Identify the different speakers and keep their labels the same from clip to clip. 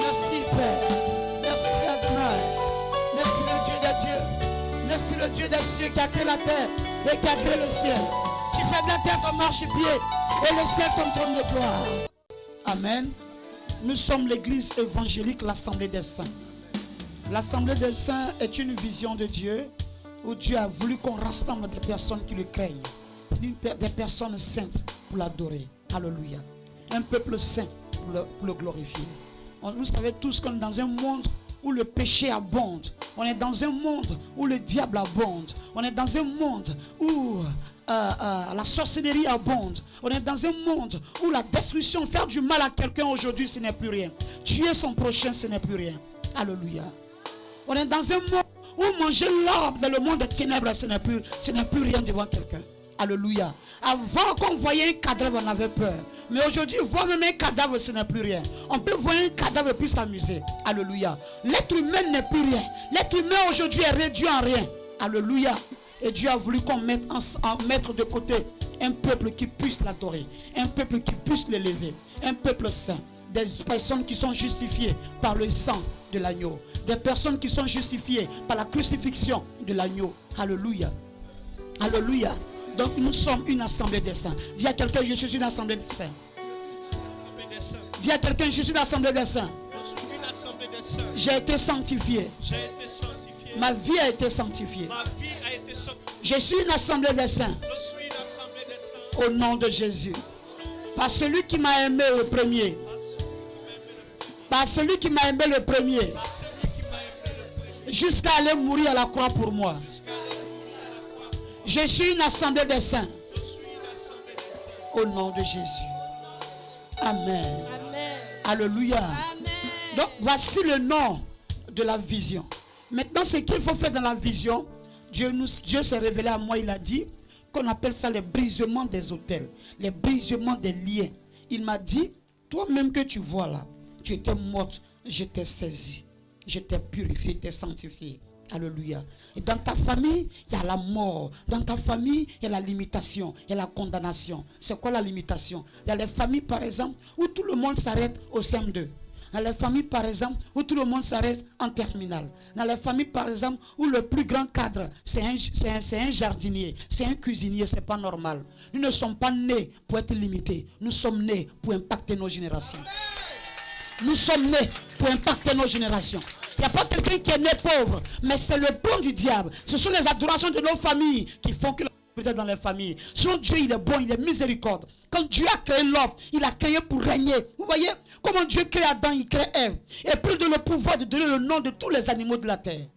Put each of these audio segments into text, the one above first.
Speaker 1: Merci Père, merci Adonai, merci le Dieu des dieux, merci le Dieu des cieux qui a créé la terre et qui a créé le ciel. Tu fais de la terre ton marchepied et le ciel ton trône de gloire. Amen. Nous sommes l'église évangélique, l'Assemblée des Saints. L'Assemblée des Saints est une vision de Dieu où Dieu a voulu qu'on rassemble des personnes qui le craignent, des personnes saintes pour l'adorer. Alléluia. Un peuple saint pour le glorifier. Nous savons tous qu'on est dans un monde où le péché abonde. On est dans un monde où le diable abonde. On est dans un monde où la sorcellerie abonde. On est dans un monde où la destruction, faire du mal à quelqu'un aujourd'hui, ce n'est plus rien. Tuer son prochain, ce n'est plus rien. Alléluia. On est dans un monde où manger l'arbre dans le monde des ténèbres, ce n'est plus rien devant quelqu'un. Alléluia. Avant qu'on voyait un cadavre, on avait peur. Mais aujourd'hui, voir même un cadavre, ce n'est plus rien. On peut voir un cadavre et puis s'amuser. Alléluia. L'être humain n'est plus rien. L'être humain aujourd'hui est réduit en rien. Alléluia. Et Dieu a voulu qu'on mette de côté un peuple qui puisse l'adorer. Un peuple qui puisse l'élever. Un peuple saint. Des personnes qui sont justifiées par le sang de l'agneau. Des personnes qui sont justifiées par la crucifixion de l'agneau. Alléluia. Alléluia. Donc nous sommes une assemblée des saints. Dis à quelqu'un, je suis une assemblée des saints. Dis à quelqu'un, je suis une assemblée des saints. J'ai été sanctifié. Ma vie a été sanctifiée. Je suis une assemblée des saints. Au nom de Jésus. Par celui qui m'a aimé le premier. Par celui qui m'a aimé le premier. Jusqu'à aller mourir à la croix pour moi. Je suis une assemblée des saints. Au nom de Jésus. Amen. Amen. Alléluia. Amen. Donc voici le nom de la vision. Maintenant, ce qu'il faut faire dans la vision, Dieu s'est révélé à moi, il a dit qu'on appelle ça les brisements des autels, les brisements des liens. Il m'a dit, toi-même que tu vois là, tu étais morte, je t'ai saisi, je t'ai purifié, je t'ai sanctifié. Alléluia. Et dans ta famille, il y a la mort. Dans ta famille, il y a la limitation, il y a la condamnation. C'est quoi la limitation? Il y a les familles, par exemple, où tout le monde s'arrête au CM2. Dans les familles, par exemple, où tout le monde s'arrête en terminale. Dans les familles, par exemple, où le plus grand cadre, c'est un jardinier, c'est un cuisinier, c'est pas normal. Nous ne sommes pas nés pour être limités. Nous sommes nés pour impacter nos générations. Nous sommes nés pour impacter nos générations. Il n'y a pas quelqu'un qui est né pauvre, mais c'est le plan du diable. Ce sont les adorations de nos familles qui font que la pauvreté dans les familles. Sinon Dieu, il est bon, il est miséricorde. Quand Dieu a créé l'homme, il a créé pour régner. Vous voyez comment Dieu crée Adam, il crée Ève. Et puis il donne le pouvoir de donner le nom de tous les animaux de la terre.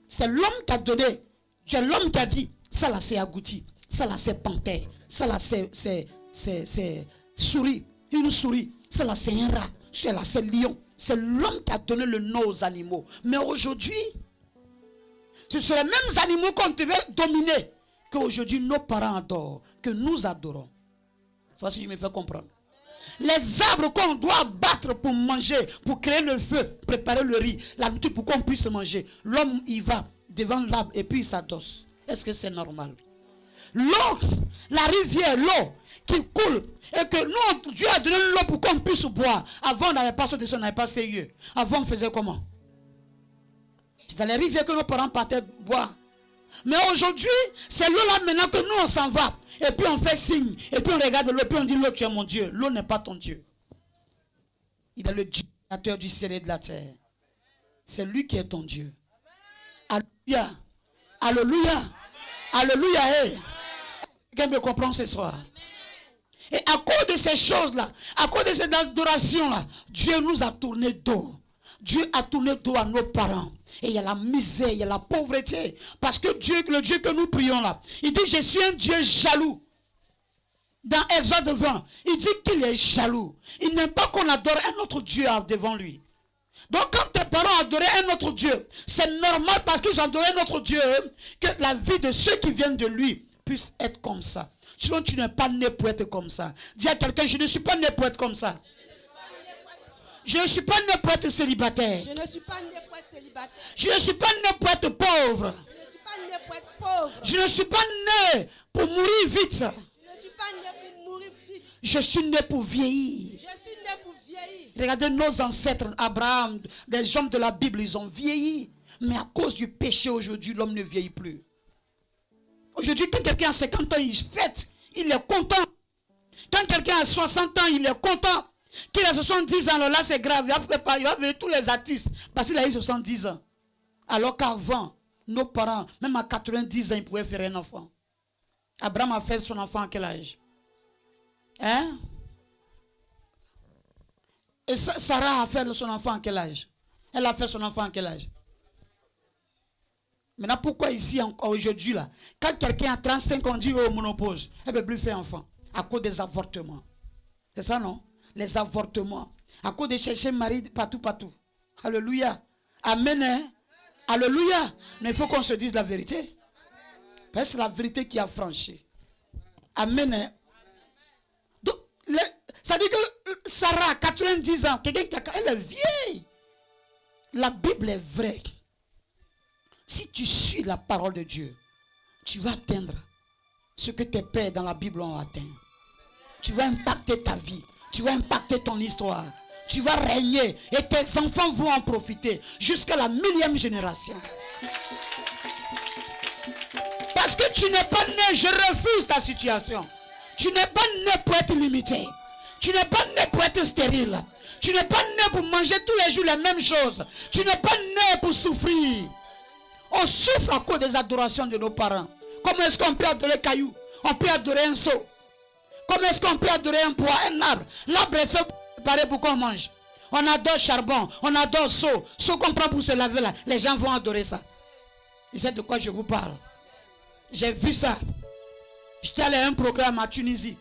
Speaker 1: C'est l'homme qui a donné. C'est l'homme qui a dit, ça là c'est agouti, ça là c'est panthère, ça là c'est souris, une souris, ça là c'est un rat, ça là c'est lion. C'est l'homme qui a donné le nom aux animaux. Mais aujourd'hui, ce sont les mêmes animaux qu'on devait dominer qu'aujourd'hui nos parents adorent, que nous adorons. Ça, si je me fais comprendre. Les arbres qu'on doit abattre pour manger, pour créer le feu, préparer le riz, la nourriture pour qu'on puisse manger. L'homme y va devant l'arbre et puis il s'adosse. Est-ce que c'est normal? L'eau, la rivière, l'eau qui coule, et que nous, Dieu a donné l'eau pour qu'on puisse boire. Avant, on n'avait pas ce dessin, on n'avait pas sérieux. Avant, on faisait comment? C'est dans les rivières que nos parents partaient boire. Mais aujourd'hui, c'est l'eau là maintenant que nous, on s'en va. Et puis on fait signe. Et puis on regarde l'eau, et puis on dit l'eau, tu es mon Dieu. L'eau n'est pas ton Dieu. Il est le Dieu, créateur du ciel et de la terre. C'est lui qui est ton Dieu. Alléluia. Alléluia. Alléluia. Hey. Quelqu'un me comprend ce soir? Et à cause de ces choses-là, à cause de cette adoration-là, Dieu nous a tourné dos. Dieu a tourné dos à nos parents. Et il y a la misère, il y a la pauvreté. Parce que Dieu, le Dieu que nous prions là, il dit, je suis un Dieu jaloux. Dans Exode 20, il dit qu'il est jaloux. Il n'aime pas qu'on adore un autre Dieu devant lui. Donc quand tes parents adoraient un autre Dieu, c'est normal parce qu'ils ont adoré un autre Dieu, que la vie de ceux qui viennent de lui puisse être comme ça. Sinon tu n'es pas né pour être comme ça. Dis à quelqu'un, je ne suis pas né pour être comme ça. Je ne suis pas né pour être célibataire.
Speaker 2: Je ne suis pas né pour être célibataire.
Speaker 1: Je ne suis pas né pour être pauvre.
Speaker 2: Je ne suis pas né pour être pauvre.
Speaker 1: Je ne suis pas né pour mourir vite.
Speaker 2: Je ne suis pas né pour mourir vite.
Speaker 1: Je suis né pour vieillir.
Speaker 2: Je suis né pour vieillir.
Speaker 1: Regardez nos ancêtres, Abraham, des hommes de la Bible, ils ont vieilli. Mais à cause du péché aujourd'hui, l'homme ne vieillit plus. Aujourd'hui, quand quelqu'un a 50 ans, il fête, il est content. Quand quelqu'un a 60 ans, il est content. Qu'il a 70 ans, alors là c'est grave. Il va venir tous les artistes parce qu'il a eu 70 ans. Alors qu'avant, nos parents, même à 90 ans, ils pouvaient faire un enfant. Abraham a fait son enfant à quel âge? Hein? Et Sarah a fait son enfant à quel âge? Elle a fait son enfant à quel âge? Maintenant, pourquoi ici, encore aujourd'hui, là, quand quelqu'un a 35 ans, on dit oh, monopause, elle ne peut plus faire enfant à cause des avortements. C'est ça, non? Les avortements. À cause de chercher mari partout, partout. Alléluia. Amen. Hein? Alléluia. Mais il faut qu'on se dise la vérité. Parce que c'est la vérité qui a franchi. Amen. Hein? Donc, ça dit que Sarah, 90 ans, elle est vieille. La Bible est vraie. Si tu suis la parole de Dieu, tu vas atteindre ce que tes pères dans la Bible ont atteint. Tu vas impacter ta vie. Tu vas impacter ton histoire. Tu vas régner et tes enfants vont en profiter jusqu'à la 1000e génération. Parce que tu n'es pas né, je refuse ta situation. Tu n'es pas né pour être limité. Tu n'es pas né pour être stérile. Tu n'es pas né pour manger tous les jours les mêmes choses. Tu n'es pas né pour souffrir. On souffre à cause des adorations de nos parents. Comment est-ce qu'on peut adorer caillou? On peut adorer un seau. Comment est-ce qu'on peut adorer un bois, un arbre? L'arbre est fait préparer pour qu'on mange. On adore charbon, on adore seau. Seau qu'on prend pour se laver là. Les gens vont adorer ça. Vous savez de quoi je vous parle? J'ai vu ça. J'étais allé à un programme à Tunisie.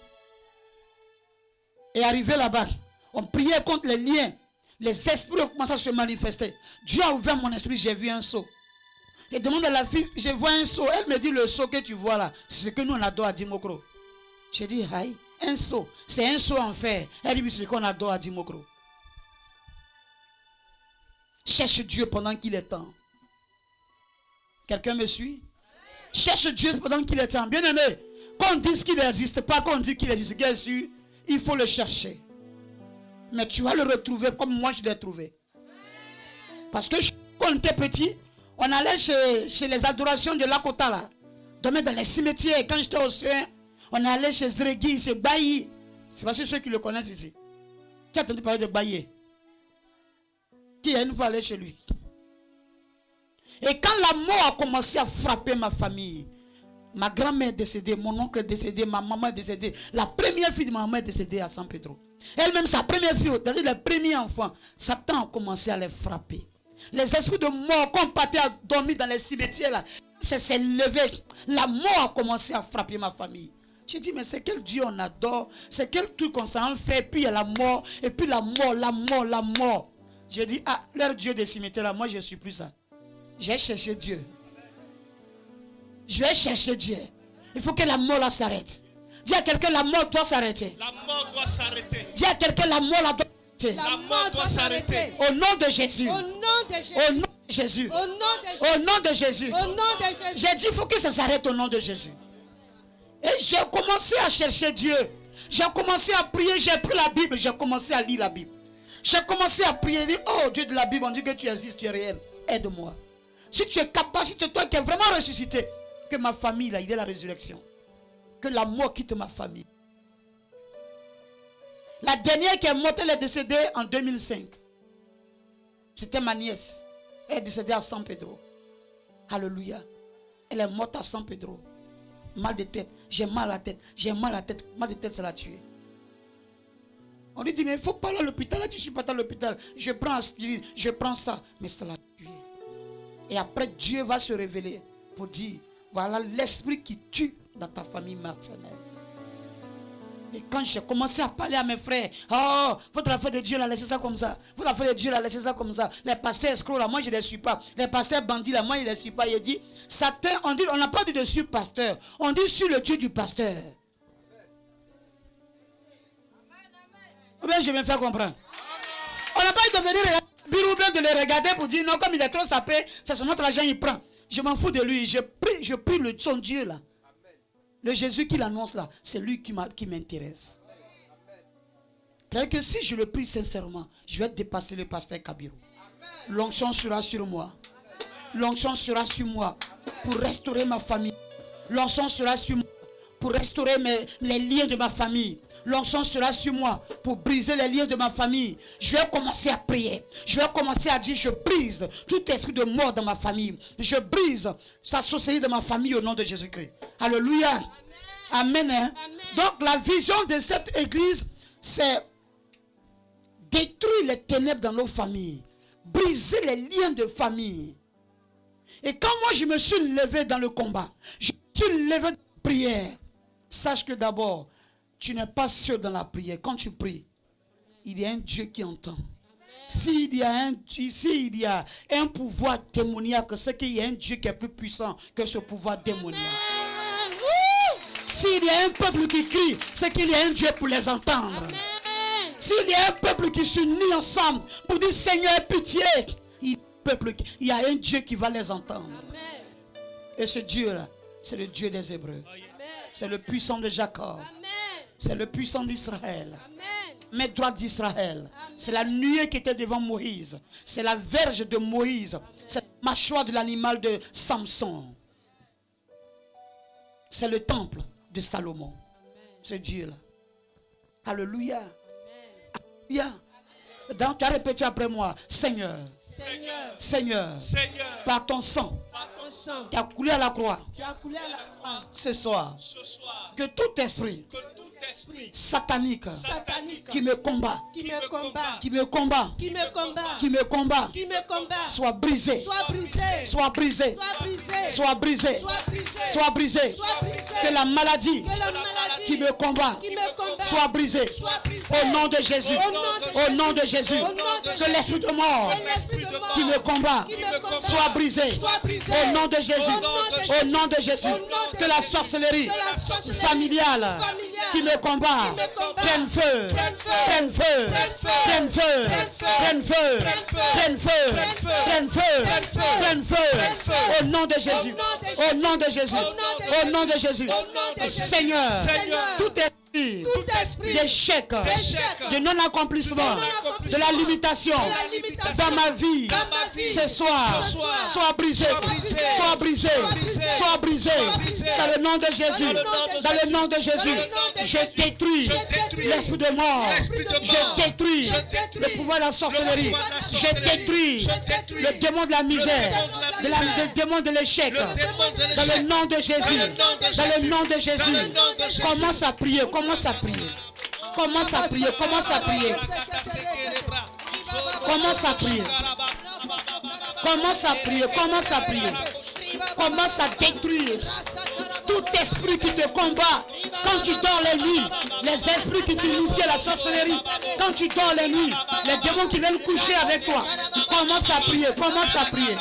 Speaker 1: Et arrivé là-bas, on priait contre les liens. Les esprits ont commencé à se manifester. Dieu a ouvert mon esprit, j'ai vu un seau. Je demande à la fille, je vois un seau. Elle me dit, le seau que tu vois là, c'est ce que nous on adore à Dimokro. J'ai dit, aïe, un seau. C'est un seau en fer. Elle dit, c'est ce qu'on adore à Dimokro. Cherche Dieu pendant qu'il est temps. Quelqu'un me suit? Cherche Dieu pendant qu'il est temps. Bien aimé, qu'on dise qu'il n'existe pas, qu'on dise qu'il existe, bien sûr, il faut le chercher. Mais tu vas le retrouver comme moi je l'ai trouvé. Parce que quand on était petit, on allait chez les adorations de Lakota là. Demain dans les cimetières, quand j'étais au soin, on allait chez Zregi, chez Bayi. C'est parce que ceux qui le connaissent ici. Qui a entendu parler de Bayi? Qui a une fois allé chez lui? Et quand la mort a commencé à frapper ma famille, ma grand-mère est décédée, mon oncle est décédé, ma maman est décédée. La première fille de ma maman est décédée à San Pedro. Elle-même, sa première fille, c'est-à-dire les premiers enfants, Satan a commencé à les frapper. Les esprits de mort qu'on partait à dormir dans les cimetières là, ça s'est levé. La mort a commencé à frapper ma famille. J'ai dit, mais c'est quel Dieu on adore? C'est quel truc qu'on s'en fait? Puis il y a la mort, et puis la mort, la mort, la mort. J'ai dit, ah, leur Dieu des cimetières là, moi je ne suis plus ça. J'ai cherché Dieu. Je vais chercher Dieu. Il faut que la mort là s'arrête. Dis à quelqu'un, la mort doit s'arrêter.
Speaker 3: La mort doit s'arrêter.
Speaker 1: Dis à quelqu'un, la mort là doit s'arrêter.
Speaker 2: La mort doit s'arrêter.
Speaker 1: Au nom de Jésus.
Speaker 2: Au nom de Jésus.
Speaker 1: Au nom Jésus.
Speaker 2: Au nom de Jésus.
Speaker 1: Au nom de Jésus.
Speaker 2: Au nom de Jésus.
Speaker 1: J'ai dit, il faut que ça s'arrête au nom de Jésus. Et j'ai commencé à chercher Dieu. J'ai commencé à prier, j'ai pris la Bible, j'ai commencé à lire la Bible. J'ai commencé à prier, dit, oh Dieu de la Bible, on dit que tu existes, tu es réel. Aide-moi. Si tu es capable, si tu es toi qui es vraiment ressuscité, que ma famille, là, il est la résurrection. Que la mort quitte ma famille. La dernière qui est morte, elle est décédée en 2005. C'était ma nièce. Elle est décédée à San Pedro. Alléluia. Elle est morte à San Pedro. Mal de tête. J'ai mal à la tête. J'ai mal à la tête. Mal de tête, ça l'a tué. On lui dit, mais il ne faut pas aller à l'hôpital. Là, tu ne suis pas à l'hôpital. Je prends aspirine. Je prends ça. Mais ça l'a tué. Et après, Dieu va se révéler pour dire, voilà l'esprit qui tue dans ta famille maternelle. Et quand j'ai commencé à parler à mes frères, oh, votre affaire de Dieu là, laissez ça comme ça. Votre affaire de Dieu là, laissez ça comme ça. Les pasteurs escrocs là, moi je ne les suis pas. Les pasteurs bandits là, moi je ne les suis pas. Il dit, Satan, on n'a pas dit de sur pasteur. On dit sur le Dieu du pasteur. Ou bien je vais me faire comprendre. On n'a pas dit de venir regarder le bureau ou bien de le regarder pour dire non, comme il est trop sapé, c'est son autre argent il prend. Je m'en fous de lui. Je prie son Dieu là. Le Jésus qu'il annonce là, c'est lui qui m'intéresse. C'est-à-dire que si je le prie sincèrement, je vais dépasser le pasteur Kabirou. L'onction sera sur moi. L'onction sera sur moi pour restaurer ma famille. L'onction sera sur moi pour restaurer les liens de ma famille. L'onction sera sur moi pour briser les liens de ma famille. Je vais commencer à prier. Je vais commencer à dire, je brise tout esprit de mort dans ma famille. Je brise sa sorcellerie de ma famille au nom de Jésus-Christ. Alléluia. Amen. Amen. Donc la vision de cette église, c'est détruire les ténèbres dans nos familles. Briser les liens de famille. Et quand moi je me suis levé dans le combat, je me suis levé dans la prière, sache que d'abord, tu n'es pas sûr dans la prière. Quand tu pries, il y a un Dieu qui entend. S'il y a un pouvoir démoniaque, c'est qu'il y a un Dieu qui est plus puissant que ce pouvoir démoniaque. S'il y a un peuple qui crie, c'est qu'il y a un Dieu pour les entendre. S'il y a un peuple qui s'unit ensemble pour dire Seigneur, pitié, il y a un Dieu qui va les entendre. Et ce Dieu-là, c'est le Dieu des Hébreux. C'est le puissant de Jacob. C'est le puissant d'Israël. Main droite d'Israël. C'est la nuée qui était devant Moïse. C'est la verge de Moïse. C'est la mâchoire de l'animal de Samson. C'est le temple de Salomon. C'est Dieu là. Alléluia. Alléluia. Donc tu as répété après moi. Seigneur. Seigneur. Par ton sang. Qui a coulé à la croix. Ce soir. Que tout esprit satanique qui me combat, soit brisé, que la maladie qui me combat soit brisée au nom de Jésus, au nom de Jésus, que l'esprit de mort qui me combat soit brisé au nom de Jésus, au nom de Jésus, que la sorcellerie familiale qui me combat prenne feu, prenne feu, prenne feu, prenne feu, prenne feu, prenne feu, prenne feu, au nom de Jésus, au nom de Jésus, au nom de Jésus. Seigneur, tout esprit d'échec, de non-accomplissement, de la limitation dans ma vie, ce soir, soit brisé, soit brisé, soit brisé, dans le nom de Jésus, dans le nom de Jésus. Je détruis l'esprit de mort, je détruis le pouvoir de la sorcellerie, je détruis le démon de la misère, le démon de l'échec, dans le nom de Jésus, dans le nom de Jésus. Commence à prier, commence à prier. Commence à prier, commence à prier. Commence à prier. Commence à prier, commence à prier. Commence à détruire tout esprit qui te combat quand tu dors les nuits, les esprits qui t'initient à la sorcellerie, quand tu dors les nuits, les démons qui viennent coucher avec toi. Commence à prier, commence à prier.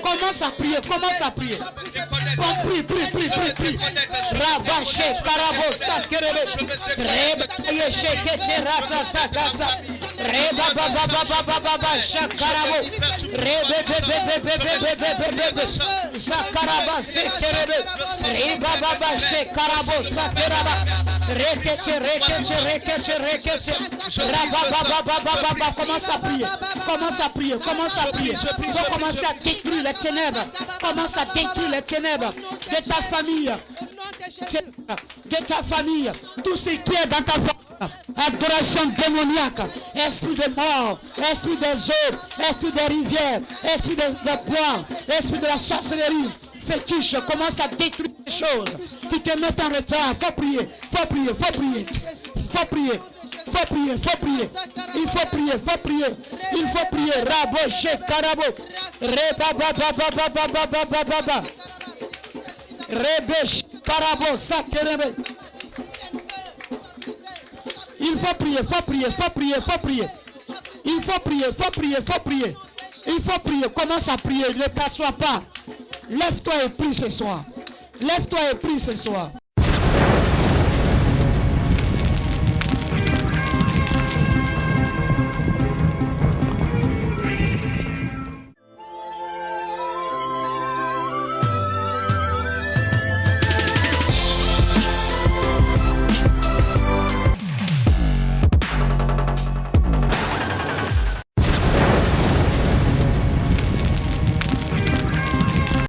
Speaker 1: Commence à prier, commence à prier. Prie, prie, prie, prie, prie. Rabaché, Karabo, Sakerebe, Rebaye, Shekete, Rata, Sakata, Reba baba baba baba shakarabo. Rebe bebe zakaraba sekerebe. Reba baba shekarabo sakeraba. Rekeche. Raba baba commence à prier. Commence à prier. Faut commencer à détruire les ténèbres. Commence à détruire les ténèbres de ta famille. De ta famille. Tout ce qui est dans ta famille. Adoration démoniaque, esprit de mort, esprit des eaux, esprit des rivières, esprit de bois, esprit de la sorcellerie, fétiche, commence à détruire les choses qui te mettent en retard. Faut prier. Il faut prier. Rabo, shekarabo, reba baba. Rebe shekarabo, sakerebe. Il faut prier. Il faut prier. Commence à prier. Ne t'assois pas. Lève-toi et prie ce soir.